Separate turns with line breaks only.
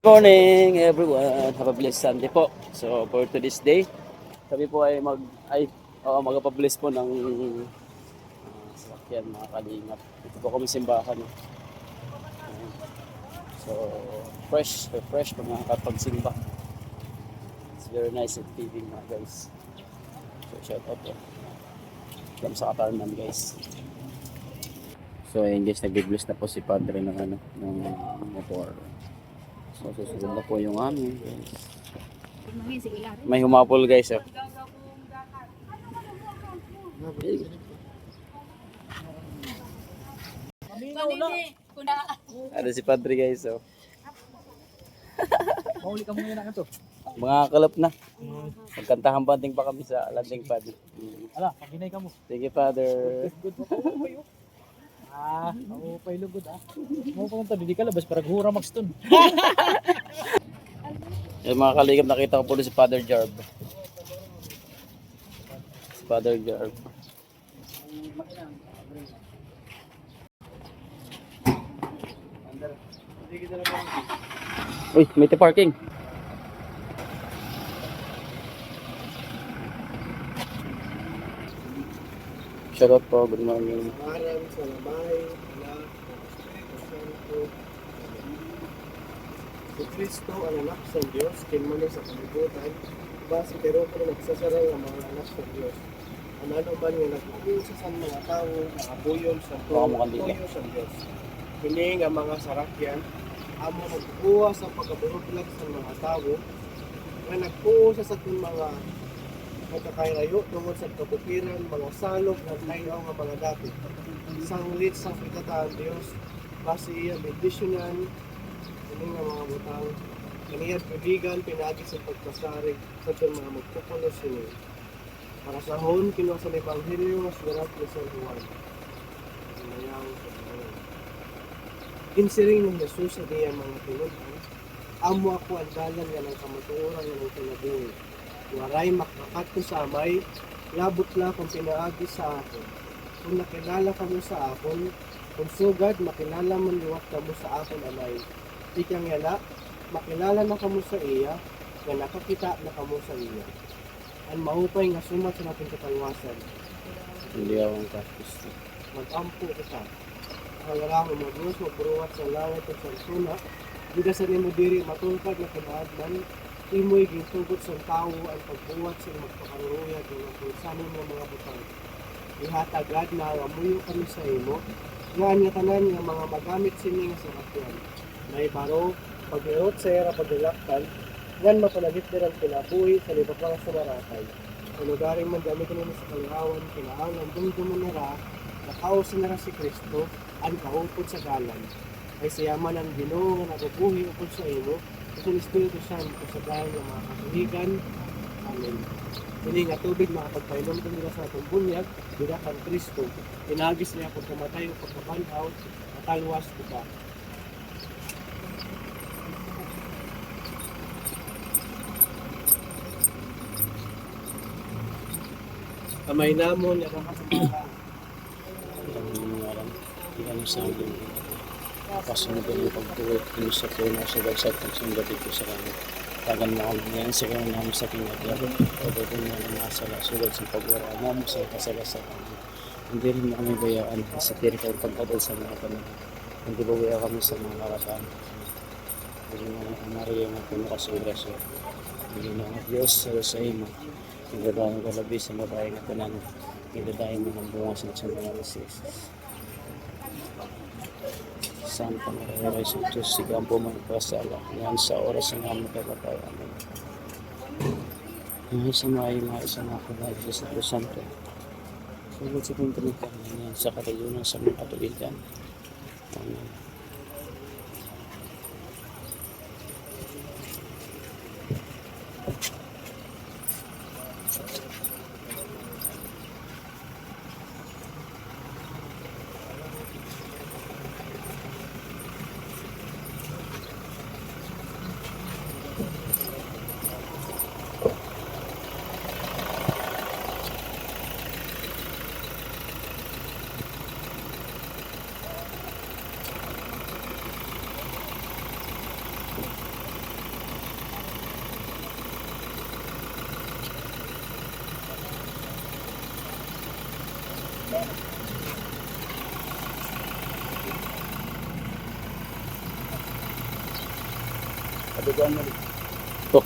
Morning everyone, have a blessed Sunday po. So for today's day, kami po ay magpapabless po ng sasakyan mga kalingap. Ito po kami simbahan. So fresh po mga kapagsimba. It's very nice and feeling mga guys. So shout out po. Kami sa Katarman guys. So ayun guys, nag-bless na po si Padre ng motor. So susunod na po yung amin guys. May humapol guys oh. Ada si Padre guys oh.
Mahuli ka muna na ito.
Mga kalap na. Magkantahan banding pa kami sa landing pad.
Ala, paginay ka mo.
Sige Father.
Good mo. Ako pa'y lugod Mo pa kung di ka labas para gura magstun.
Yung mga kaligam, nakita ko po si Father Jarb. Si Father Jarb. Uy, may parking. Shoutout po, good morning.
Maraming salamay na Santo. Si Kristo ang anak sa Diyos, kinmano sa kalibutan, base pero kung nagsasara ng mga anak sa Diyos. Ano man nga nag-uusas sa mga tao, nakabuyon sa tuyo sa Diyos. Kini nga mga sarakyan, amo magkuha sa pagkaburuglag sa mga tao, nga nagkuha sa ating mga pagkakairayo tungod sa kabukiran, mga salog na tayo nga mga dati. Sanglit sa pagkataan Diyos, base iya bendisyonan, ini nga mga butang, kaniyat kabigan, pinagi sa pagkasarig, sa itong mga magpupulo sila. Para sa hon, kinuha sa Ebanghelyo, mas darat ni San Juan. Mayaw sa Panginoon. Insiring ng Jesus sa diya mga tinudan, amo ako ang dalan nga ng kamatuoran nga ng kinabuhi. Waray makakat ko sa amay, labot la kung pinaagi sa akin. Kung nakilala ka mo sa akin, kung sugad, makilala mo liwat ka mo sa akin amay. Ikang yala, makilala na ka mo sa iya, nga nakakita na ka mo sa iya. Ang mahupay nga sumat sa nating katalwasan.
Hindi ako ang Kristo.
Mag-ampo kita. Hangarang mo Diyos, magburuwat sa lawat at sa suna, bigasan mo diri matulpad na kinaadman, imoy gintugot sa tao ang pagbuwat sa magpakaruyag ng pulsanin ng mga butang. Ihatagad na amuyo kami sa imo, nga ang tanan nga mga magamit sini nga sarakyan. May baro, pag-irot sa era pagdalaktan, ngan mapalagit din ang pinabuhi sa libapang sumaratay. Ang lugaring magdamit nila sa kalihawan, kinaang ang bunggo mo nara, nakausin nara si Kristo, ang kahupod sa galan. Ay siyaman ang Ginoo nga nagabuhi upod sa imo, sa Espiritu Santo sa dahil ng mga katuligan. Amen. Kini nga tubig makapagpainom ko nila sa atong bunyag, bila kang Kristo. Pinagis niya kung kamatay o pagkabanhaw, matalwas kita. Kamay namon, nakakasamara.
Iyan sa amin. Kasunod ang pagtuwid kung sa puno sa bagsat ng sunod dito sa kanya. Tagan mo kami yan sa kanya namin sa kinagyan. Pagdating mo ng masala, sulod sa pagwara mo sa kasalasan kami. Hindi rin mo kami bayaan sa tiri kayong pagkabal sa mga panahon. Hindi ba baya kami sa mga karapaan. Hindi mo ang Maria nga puno ka sa grasya. Hindi mo ang Diyos sa imo. Hindi ba ang kalabi sa babae na panahon. Hindi dahil mo ng bunga sa mga Jesus. Santa Maria, Reisa Diyos, sigang po magpasala, yan sa oras ng aming pagkatay. Amen. Ngayon sa mga kulay, Diyos na Santo. Sagot sa pintulitan, yan sa katayunan sa mga katulitan. Amen.
Padugan mo.
Oh.